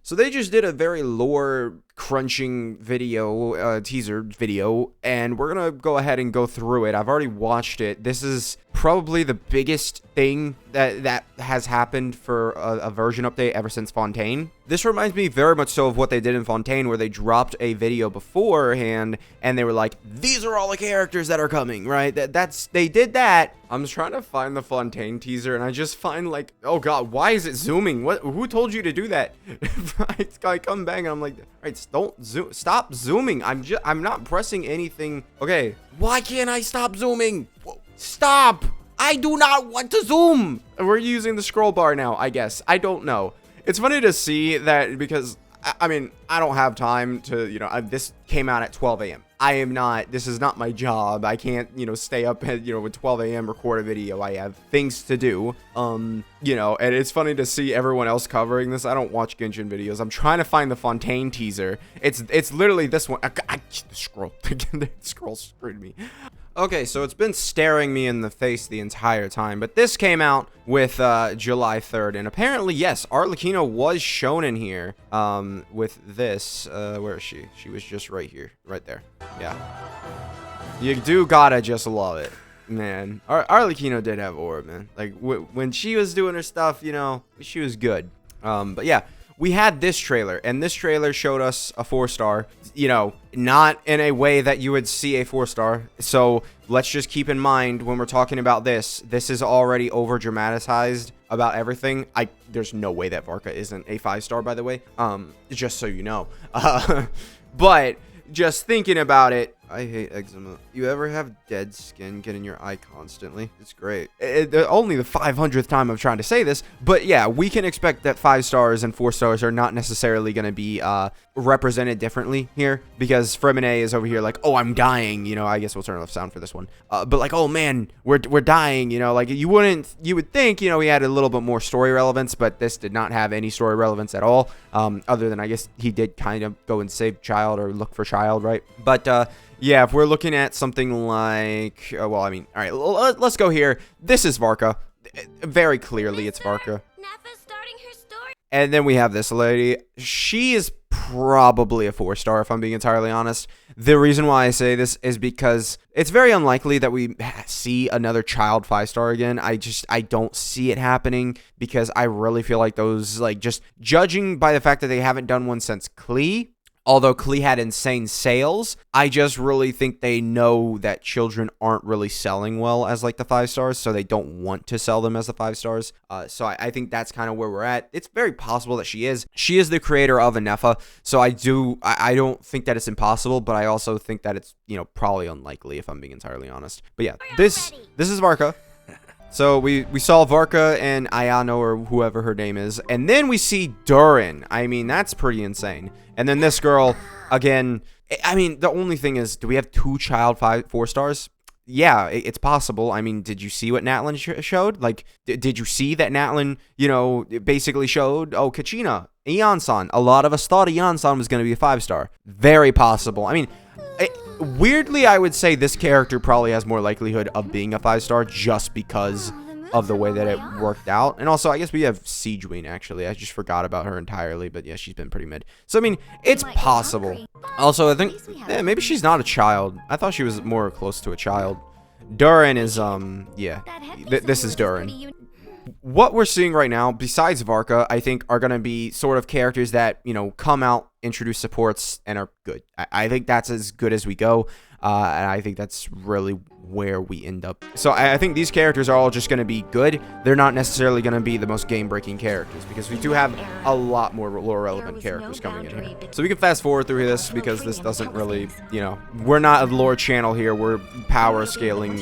So they just did a very lore crunching video, teaser video, and we're gonna go ahead and go through it. I've already watched it. This is probably the biggest thing that has happened for a version update ever since Fontaine. This reminds me very much so of what they did in Fontaine, where they dropped a video beforehand and they were like, these are all the characters that are coming, right? They did that. I'm just trying to find the Fontaine teaser and I just find like, oh god, why is it zooming? Who told you to do that? I come back and I'm like, all right, don't zoom, stop zooming. I'm not pressing anything. Okay, why can't I stop zooming? Whoa. Stop! I do not want to zoom! We're using the scroll bar now, I guess. I don't know. It's funny to see that because, I mean, I don't have time to, this came out at 12 a.m. This is not my job. I can't, stay up at, with 12 a.m. record a video. I have things to do. And it's funny to see everyone else covering this. I don't watch Genshin videos. I'm trying to find the Fontaine teaser. It's literally this one. Scroll. The scroll screwed me. Okay, so it's been staring me in the face the entire time, but this came out with July 3rd, and apparently, yes, Arlecchino was shown in here with this. Where is she? She was just right here, right there. Yeah. You do gotta just love it, man. Arlecchino did have aura, man. Like, when she was doing her stuff, she was good. But yeah. We had this trailer, and this trailer showed us a 4-star, not in a way that you would see a 4-star. So let's just keep in mind when we're talking about this is already over dramatized about everything. There's no way that Varka isn't a 5-star, by the way. Just so you know. But just thinking about it, I hate eczema. You ever have dead skin get in your eye constantly? It's great. Only the 500th time I'm trying to say this, but yeah, we can expect that 5 stars and 4 stars are not necessarily going to be represented differently here, because Fremine is over here like, oh, I'm dying, I guess we'll turn off sound for this one. But like, oh man, we're dying, like you would think, he had a little bit more story relevance, but this did not have any story relevance at all, other than I guess he did kind of go and save child or look for child, right? But yeah, if we're looking at something like, all right, let's go here. This is Varka. Very clearly, it's Varka. And then we have this lady. She is probably a 4-star, if I'm being entirely honest. The reason why I say this is because it's very unlikely that we see another child 5-star again. I don't see it happening, because I really feel like those, like, just judging by the fact that they haven't done one since Klee. Although Klee had insane sales, I just really think they know that children aren't really selling well as like the 5 stars, so they don't want to sell them as the 5 stars. So I think that's kind of where we're at. It's very possible that she is. She is the creator of Anefa, so I don't think that it's impossible, but I also think that it's, probably unlikely, if I'm being entirely honest. But yeah, this is Varka. So we saw Varka and Ayano, or whoever her name is, and then we see Durin. I mean, that's pretty insane. And then this girl, again, the only thing is, do we have 2 child 4 stars? Yeah, it's possible. I mean, did you see what Natlin showed? Like, did you see that Natlin, basically showed, oh, Kachina, Eon-san. A lot of us thought Eon-san was going to be a 5-star. Very possible. I mean, weirdly, I would say this character probably has more likelihood of being a 5-star just because of the way that it worked out. And also, I guess we have Siegewein, actually. I just forgot about her entirely, but yeah, she's been pretty mid. So, I mean, it's possible. Also, I think, maybe she's not a child. I thought she was more close to a child. Durin is, yeah, this is Durin. What we're seeing right now, besides Varka, I think are going to be sort of characters that, come out, introduce supports, and are good. I think that's as good as we go, and I think that's really where we end up. So I think these characters are all just going to be good. They're not necessarily going to be the most game-breaking characters, because we do have a lot more lore-relevant characters coming in here. So we can fast forward through this, because this doesn't really, we're not a lore channel here. We're power scaling,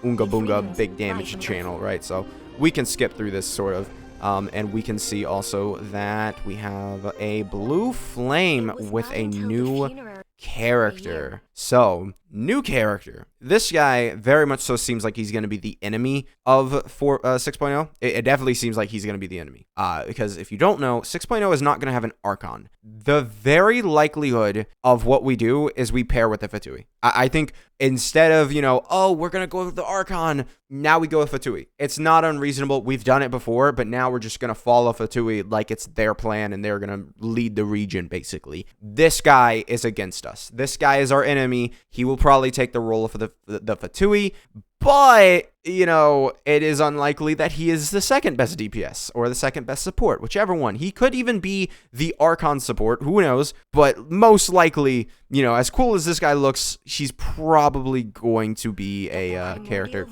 Oonga Boonga, big damage channel, right? So we can skip through this sort of. And we can see also that we have a blue flame with a new character. So, new character. this guy very much so seems like he's going to be the enemy of 6.0. It definitely seems like he's going to be the enemy. Because if you don't know, 6.0 is not going to have an Archon. The very likelihood of what we do is we pair with a Fatui. I think instead of, oh, we're going to go with the Archon, now we go with Fatui. It's not unreasonable. We've done it before, but now we're just going to follow Fatui like it's their plan and they're going to lead the region, basically. This guy is against us. This guy is our enemy. He will probably take the role of the Fatui, but, it is unlikely that he is the second best DPS or the second best support, whichever one. He could even be the Archon support, who knows, but most likely, as cool as this guy looks, he's probably going to be a character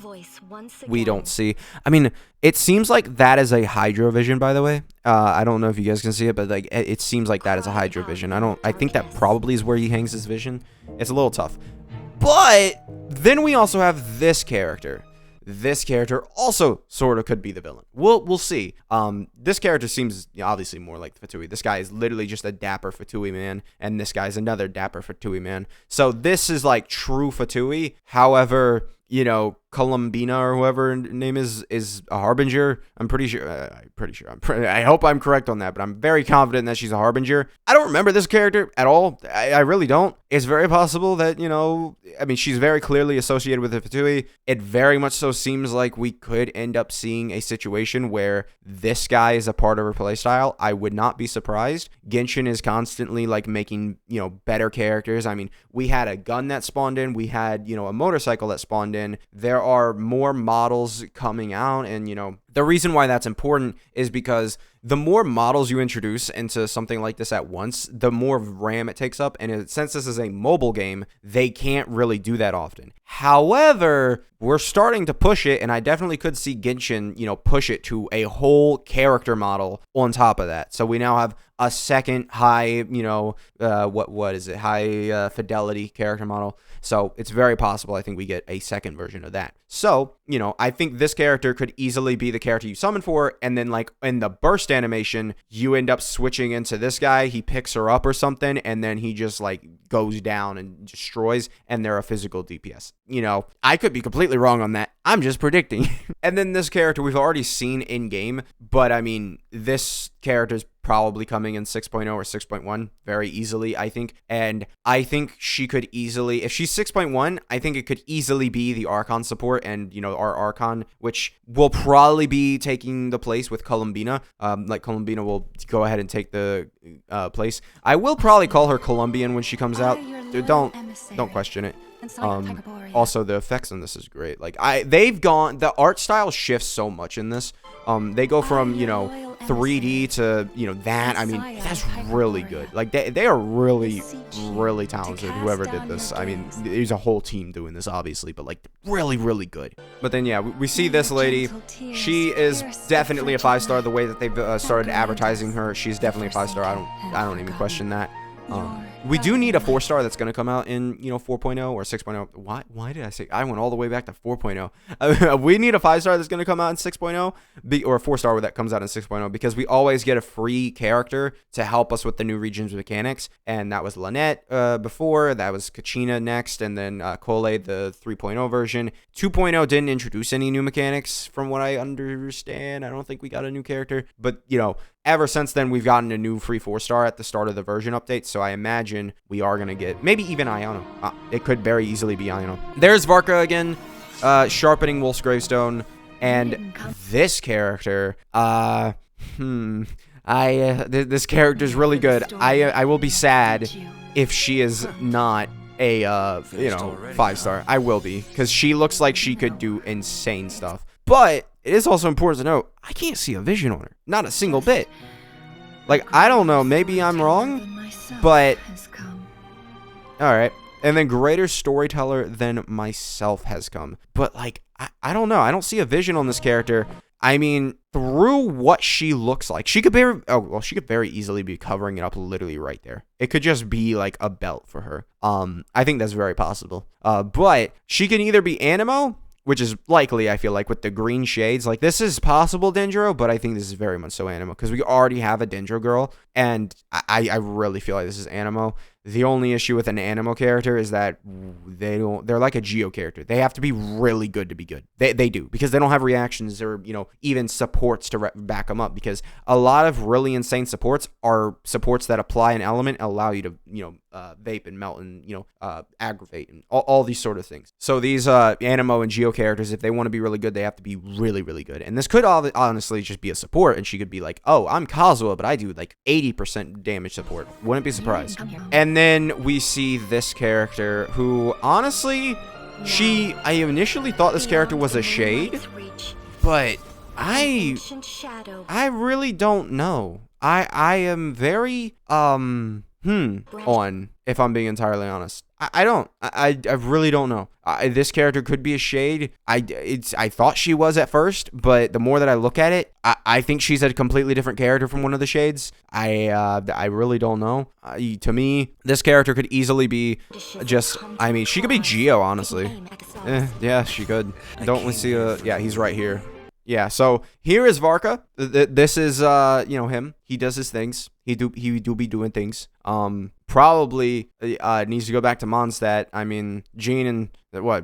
we don't see. I mean, it seems like that is a Hydro Vision, by the way. I don't know if you guys can see it, but it seems like that is a Hydro Vision. I think that probably is where he hangs his vision. It's a little tough. But then we also have this character. This character also sort of could be the villain. We'll see. This character seems obviously more like Fatui. This guy is literally just a dapper Fatui man, and this guy's another dapper Fatui man. So this is like true Fatui. However, Columbina or whoever her name is a Harbinger. I'm pretty sure. I hope I'm correct on that, but I'm very confident that she's a Harbinger. I don't remember this character at all. I really don't. It's very possible that, she's very clearly associated with the Fatui. It very much so seems like we could end up seeing a situation where this guy is a part of her playstyle. I would not be surprised. Genshin is constantly making, better characters. I mean, we had a gun that spawned in. We had, a motorcycle that spawned in. There are more models coming out, and the reason why that's important is because the more models you introduce into something like this at once, the more RAM it takes up, and since this is a mobile game, they can't really do that often. However, we're starting to push it, and I definitely could see Genshin, push it to a whole character model on top of that. So we now have a second high, what is it? High fidelity character model. So it's very possible, I think, we get a second version of that. So, I think this character could easily be the character you summon for, and then in the burst animation, you end up switching into this guy, he picks her up or something, and then he just goes down and destroys, and they're a physical DPS. I could be completely wrong on that. I'm just predicting. And then this character we've already seen in game, but this character's probably coming in 6.0 or 6.1 very easily, I think. And I think she could easily, if she's 6.1, I think it could easily be the Archon support and, our Archon, which will probably be taking the place with Columbina. Columbina will go ahead and take the place. I will probably call her Colombian when she comes out. Don't question it. Also, the effects on this is great. The art style shifts so much in this. They go from 3D to that. That's really good. They are really talented, whoever did this. There's a whole team doing this, obviously, but really good. But then we see this lady. She is definitely a 5-star. The way that they've started advertising her, she's definitely a 5-star. I don't even question that. We do need a 4-star that's going to come out in 4.0 or 6.0. Why did I say I went all the way back to 4.0? We need a 5-star that's going to come out in 6.0 or a 4-star that comes out in 6.0, because we always get a free character to help us with the new regions mechanics, and that was Lynette before, that was Kachina next, and then Cole, the 3.0 version. 2.0 didn't introduce any new mechanics from what I understand. I don't think we got a new character, but ever since then, we've gotten a new free 4-star at the start of the version update, so I imagine we are going to get maybe even Iono. It could very easily be Iono. There's Varka again, sharpening Wolf's Gravestone, and this character, this character's really good. I will be sad if she is not a 5-star. I will be, because she looks like she could do insane stuff. But it is also important to note, I can't see a vision on her. Not a single bit. I don't know, maybe I'm wrong, but alright. And then greater storyteller than myself has come. But I don't know. I don't see a vision on this character. Through what she looks like, she could very easily be covering it up literally right there. It could just be a belt for her. I think that's very possible. But she can either be Animo, which is likely, I feel with the green shades. This is possible Dendro, but I think this is very much so Animo, because we already have a Dendro girl, and I really feel like this is Animo. The only issue with an animo character is that they're like a Geo character. They have to be really good to be good. They do, because they don't have reactions or, you know, even supports to back them up, because a lot of really insane supports are supports that apply an element and allow you to, you know, vape and melt and, you know, aggravate and all these sort of things. So these animo and Geo characters, if they want to be really good, they have to be really, really good. And this could honestly just be a support, and she could be like, oh, I'm Kazuha, but I do like 80% damage support. Wouldn't be surprised. And then we see this character who, honestly, I initially thought this character was a shade, but I really don't know. I am very on, if I'm being entirely honest. I really don't know. This character could be a shade. I thought she was at first, but the more that I look at it, I think she's a completely different character from one of the shades. I really don't know. To me, this character could easily be just, I mean, she could be Geo, honestly. Yeah, she could. Don't we see yeah, he's right here. Yeah, so here is Varka. This is, you know, him. He does his things. He do be doing things. Probably needs to go back to Mondstadt. I mean, Jean and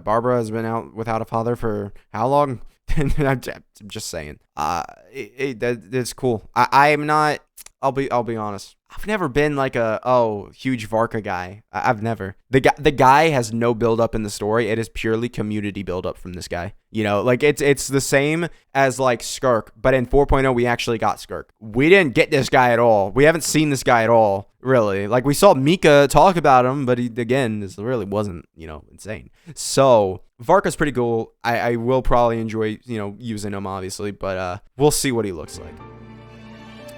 Barbara has been out without a father for how long? I'm just saying. That's cool. I'm not. I'll be honest. I've never been like a huge Varka guy. I've never. The guy has no build up in the story. It is purely community build up from this guy. You know, like it's the same as like Skirk, but in 4.0 we actually got Skirk. We didn't get this guy at all. We haven't seen this guy at all, really. Like we saw Mika talk about him, but this really wasn't, you know, insane. So Varka's pretty cool. I will probably enjoy, you know, using him obviously, but we'll see what he looks like.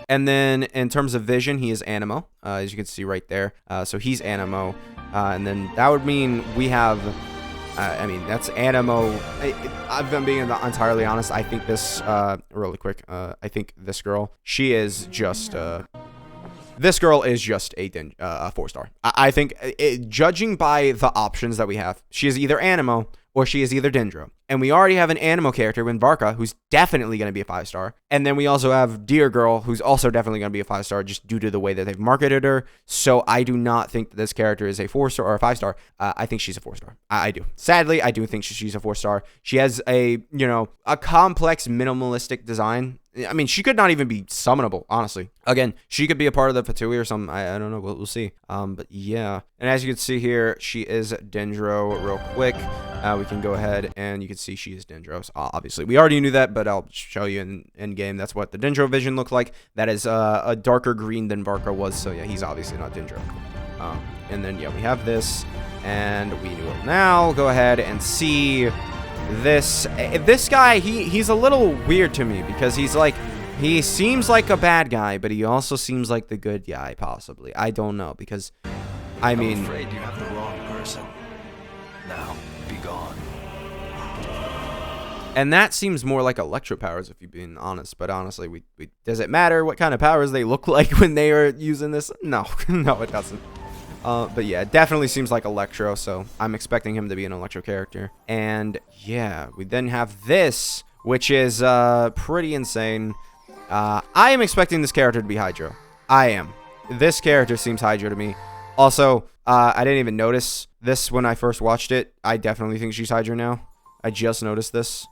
And then in terms of vision, he is animo, as you can see right there. So he's animo, and then that would mean we have. I mean, that's animo. I've been being entirely honest. I think this, really quick. I think this girl, she is just. This girl is just a 4-star. I think, judging by the options that we have, she is either animo or she is either Dendro. And we already have an animo character in Varka, who's definitely going to be a 5-star. And then we also have Dear Girl, who's also definitely going to be a 5-star just due to the way that they've marketed her. So I do not think that this character is a 4-star or a 5-star. I think she's a 4-star. I do. Sadly, I do think she's a 4-star. She has a complex minimalistic design. I mean, she could not even be summonable, honestly. Again, she could be a part of the Fatui or something. I don't know. We'll see. But yeah. And as you can see here, she is Dendro real quick. We can go ahead and you can see she is Dendro. So obviously, we already knew that, but I'll show you in game. That's what the Dendro vision looked like. That is a darker green than Varka was. So yeah, he's obviously not Dendro. And then, yeah, we have this. And we will now go ahead and see this guy. He's a little weird to me because he seems like a bad guy, but he also seems like the good guy, possibly. I don't know, because I'm afraid you have the wrong person. Now, be gone. And that seems more like electro powers, if you're being honest. But honestly, we does it matter what kind of powers they look like when they are using this? No, no, it doesn't. But yeah, it definitely seems like electro, so I'm expecting him to be an electro character. And yeah, we then have this, which is pretty insane. I am expecting this character to be Hydro. I am. This character seems Hydro to me. Also, I didn't even notice this when I first watched it. I definitely think she's Hydro now. I just noticed this.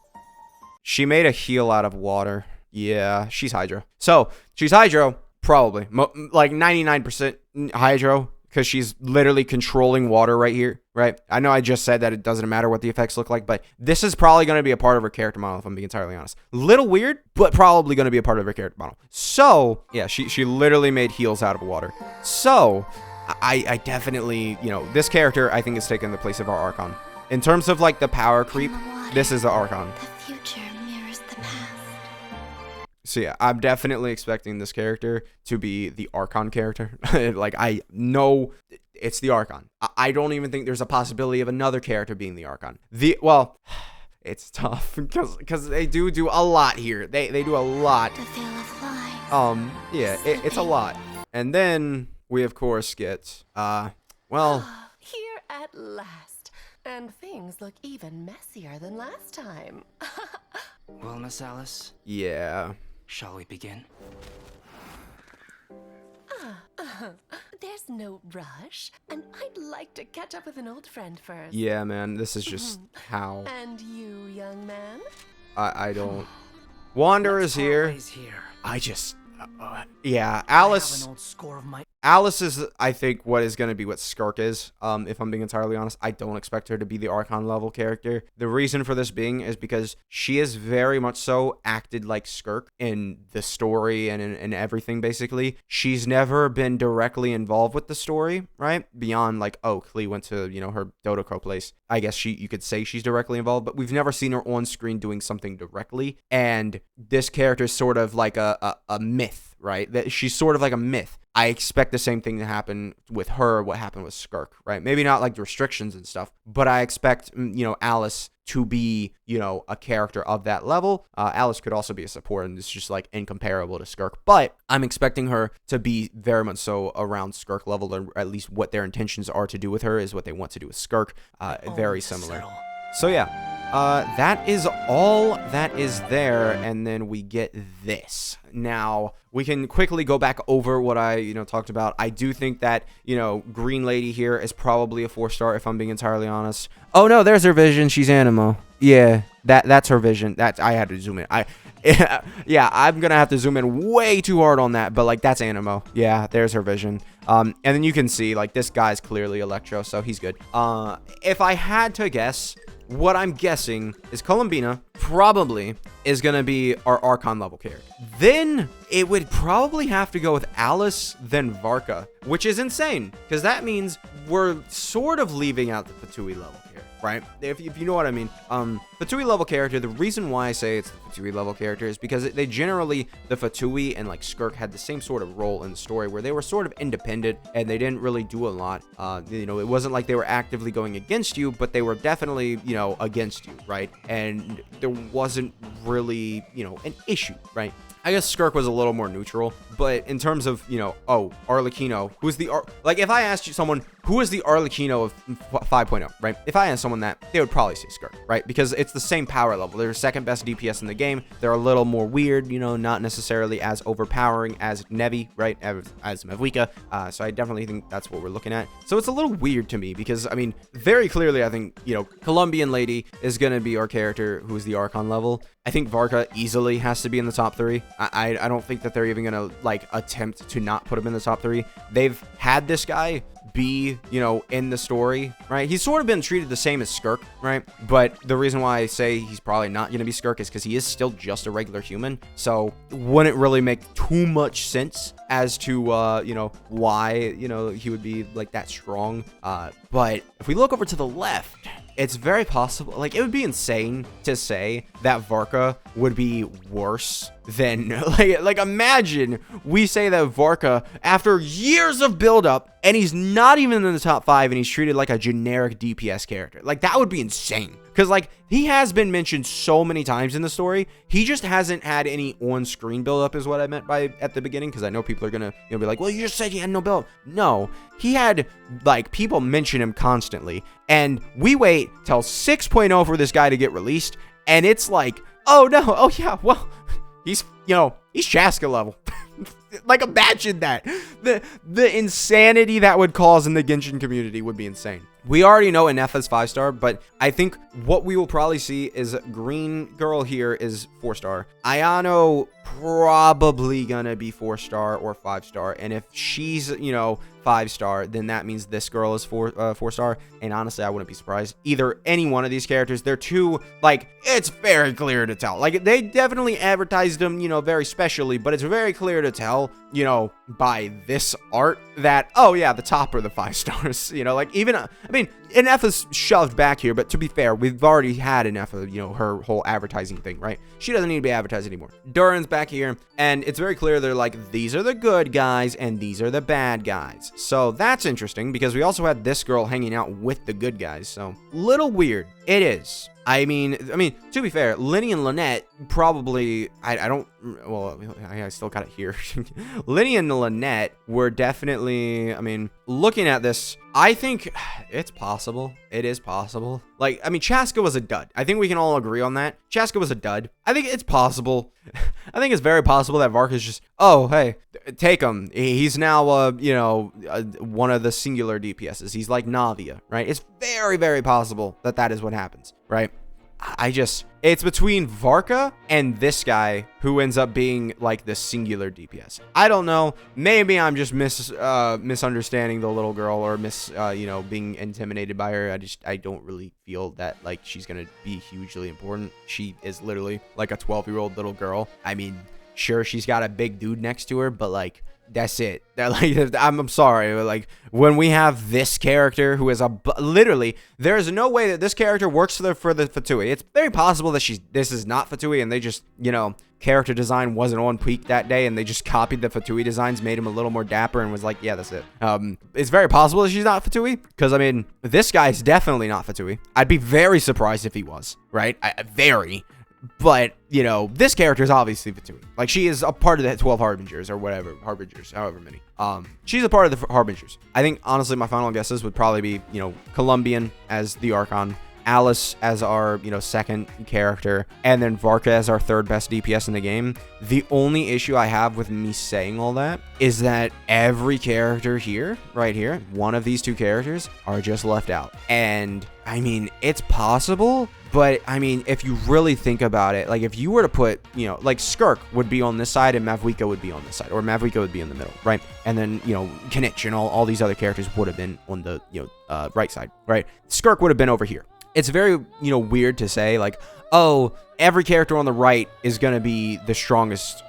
She made a heal out of water. Yeah, she's Hydro. So, she's Hydro, probably. Like 99% Hydro, because she's literally controlling water right here, right? I know I just said that it doesn't matter what the effects look like, but this is probably going to be a part of her character model, if I'm being entirely honest. Little weird, but probably going to be a part of her character model. So, yeah, she literally made heals out of water. So, I definitely, this character, I think, is taking the place of our Archon. In terms of, like, the power creep, this is the Archon. The future mirrors the past. So yeah, I'm definitely expecting this character to be the Archon character. Like, I know it's the Archon. I don't even think there's a possibility of another character being the Archon. Well, it's tough because they do a lot here. They do a lot. The veil of lies. Yeah, it's a lot. And then we of course get well, here at last. And things look even messier than last time. Well, Miss Alice, yeah. shall we begin? There There's no rush, and I'd like to catch up with an old friend first. Yeah, man, this is just how And you, young man? I don't. Wander is here. Here. I just, yeah, I have Alice. an old score of my. Alice is, I think, what is going to be what Skirk is. If I'm being entirely honest, I don't expect her to be the Archon level character. The reason for this being is because she is very much so acted like Skirk in the story and in everything, basically. She's never been directly involved with the story, right? Beyond, like, oh, Klee went to, her Dodoko place. I guess you could say she's directly involved, but we've never seen her on screen doing something directly. And this character is sort of like a myth, right? That she's sort of like a myth. I expect the same thing to happen with her, what happened with Skirk, right? Maybe not like the restrictions and stuff, but I expect, Alice to be, a character of that level. Alice could also be a support, and it's just like incomparable to Skirk, but I'm expecting her to be very much so around Skirk level, or at least what their intentions are to do with her is what they want to do with Skirk. Very similar. So yeah, that is all that is there, and then we get this. Now, we can quickly go back over what I, talked about. I do think that, Green Lady here is probably a 4-star, if I'm being entirely honest. Oh, no, there's her vision. She's Animo. Yeah, that's her vision. I had to zoom in. Yeah, I'm going to have to zoom in way too hard on that, but, like, that's Animo. Yeah, there's her vision. And then you can see, like, this guy's clearly Electro, so he's good. If I had to guess, what I'm guessing is Columbina probably is going to be our Archon level character. Then it would probably have to go with Alice, then Varka, which is insane because that means we're sort of leaving out the Fatui level character, right? If you know what I mean. Fatui level character, the reason why I say it's the Fatui level character is because they generally, the Fatui and like Skirk had the same sort of role in the story where they were sort of independent and they didn't really do a lot. It wasn't like they were actively going against you, but they were definitely, against you, right? And there wasn't really, an issue, right? I guess Skirk was a little more neutral, but in terms of, Arlecchino, who's the, like, if I asked you someone, who is the Arlecchino of 5.0, right? If I asked someone that, they would probably say Skirk, right? Because it's the same power level. They're second best DPS in the game. They're a little more weird, not necessarily as overpowering as Nevi, right? As Mavwika. So I definitely think that's what we're looking at. So it's a little weird to me because, I mean, very clearly, I think, Colombian Lady is going to be our character who's the Archon level. I think Varka easily has to be in the top 3. I don't think that they're even going to, like, attempt to not put him in the top 3. They've had this guy be, in the story, right? He's sort of been treated the same as Skirk, right? But the reason why I say he's probably not going to be Skirk is because he is still just a regular human. So wouldn't really make too much sense as to, why, he would be like that strong. But if we look over to the left, it's very possible, like, it would be insane to say that Varka would be worse than, like imagine we say that Varka, after years of buildup, and he's not even in the top 5, and he's treated like a generic DPS character. Like, that would be insane. Because, like, he has been mentioned so many times in the story. He just hasn't had any on-screen build-up is what I meant by at the beginning. Because I know people are going to be like, well, you just said he had no build. No, he had, like, people mention him constantly. And we wait till 6.0 for this guy to get released. And it's like, oh, no. Oh, yeah, well, he's Shaska level. Like, imagine that. The insanity that would cause in the Genshin community would be insane. We already know Ineffa's 5-star, but I think what we will probably see is Green Girl here is 4-star. Ayano probably gonna be 4-star or 5-star, and if she's 5-star, then that means this girl is 4-star. And honestly, I wouldn't be surprised either. Any one of these characters, they're too, like, it's very clear to tell. Like, they definitely advertised them, very specially, but it's very clear to tell, by this art that, oh yeah, the top are the 5 stars. Like, even I mean, Ineffa's shoved back here, but to be fair, we've already had Ineffa, her whole advertising thing, right? She doesn't need to be advertised anymore. Durin's back here, and it's very clear they're like, these are the good guys and these are the bad guys. So that's interesting because we also had this girl hanging out with the good guys. So little weird. It is. I mean, to be fair, Linny and Lynette probably, I don't, well, I still got it here. Linny and Lynette were definitely, I mean, looking at this, I think it's possible. It is possible. Like, I mean, Chaska was a dud. I think we can all agree on that. Chaska was a dud. I think it's possible. I think it's very possible that Varka's just, oh, hey, take him. He's now, one of the singular DPSs. He's like Navia, right? It's very, very possible that that is what happens, right? It's between Varka and this guy who ends up being like the singular DPS. I don't know. Maybe I'm just misunderstanding the little girl or being intimidated by her. I don't really feel that like she's going to be hugely important. She is literally like a 12-year-old little girl. I mean, sure, she's got a big dude next to her, but like, that's it. I'm sorry. Like, when we have this character who is literally, there is no way that this character works for the Fatui. It's very possible that this is not Fatui, and they just, character design wasn't on peak that day, and they just copied the Fatui designs, made him a little more dapper, and was like, yeah, that's it. It's very possible that she's not Fatui, because, I mean, this guy's definitely not Fatui. I'd be very surprised if he was, right? But, this character is obviously Fatui. Like, she is a part of the 12 Harbingers or whatever. Harbingers, however many. She's a part of the Harbingers. I think, honestly, my final guesses would probably be, Colombian as the Archon, Alice as our, second character, and then Varka as our third best DPS in the game. The only issue I have with me saying all that is that every character here, right here, one of these two characters are just left out. And, I mean, it's possible, but, I mean, if you really think about it, like, if you were to put, like, Skirk would be on this side and Mavwika would be on this side, or Mavwika would be in the middle, right? And then, Kinich and all these other characters would have been on the, right side, right? Skirk would have been over here. It's very, weird to say, like, oh, every character on the right is going to be the strongest,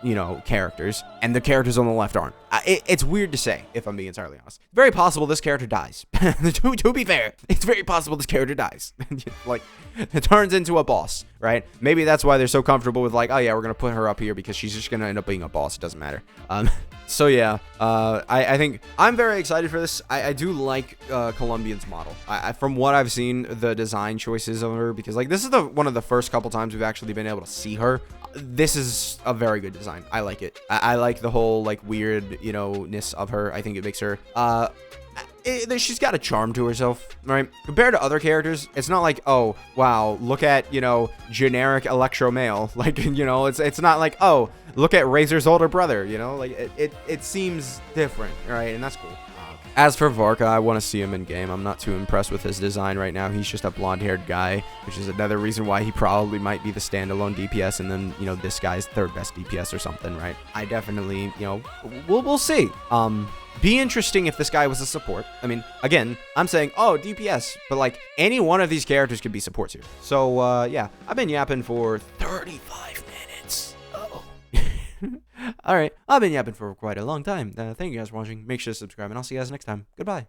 characters, and the characters on the left aren't. It's weird to say, if I'm being entirely honest. Very possible this character dies. to be fair, it's very possible this character dies. Like, it turns into a boss, right? Maybe that's why they're so comfortable with, like, oh, yeah, we're going to put her up here because she's just going to end up being a boss. It doesn't matter. So yeah, I think I'm very excited for this. I do like Colombian's model. From what I've seen, the design choices of her, because like this is one of the first couple times we've actually been able to see her. This is a very good design. I like it. I like the whole like weird, ness of her. I think it makes her she's got a charm to herself, right? Compared to other characters, it's not like, oh, wow, look at, generic electro male. Like, it's not like, oh, look at Razor's older brother, like it seems different, right? And that's cool. As for Varka, I want to see him in game. I'm not too impressed with his design right now. He's just a blonde-haired guy, which is another reason why he probably might be the standalone DPS, and then, this guy's third best DPS or something, right? I definitely, we'll see. Be interesting if this guy was a support. I mean, again, I'm saying, oh, DPS, but like any one of these characters could be supports here. So, yeah, I've been yapping for 35 minutes. Oh. All right, I've been yapping for quite a long time. Thank you guys for watching. Make sure to subscribe, and I'll see you guys next time. Goodbye.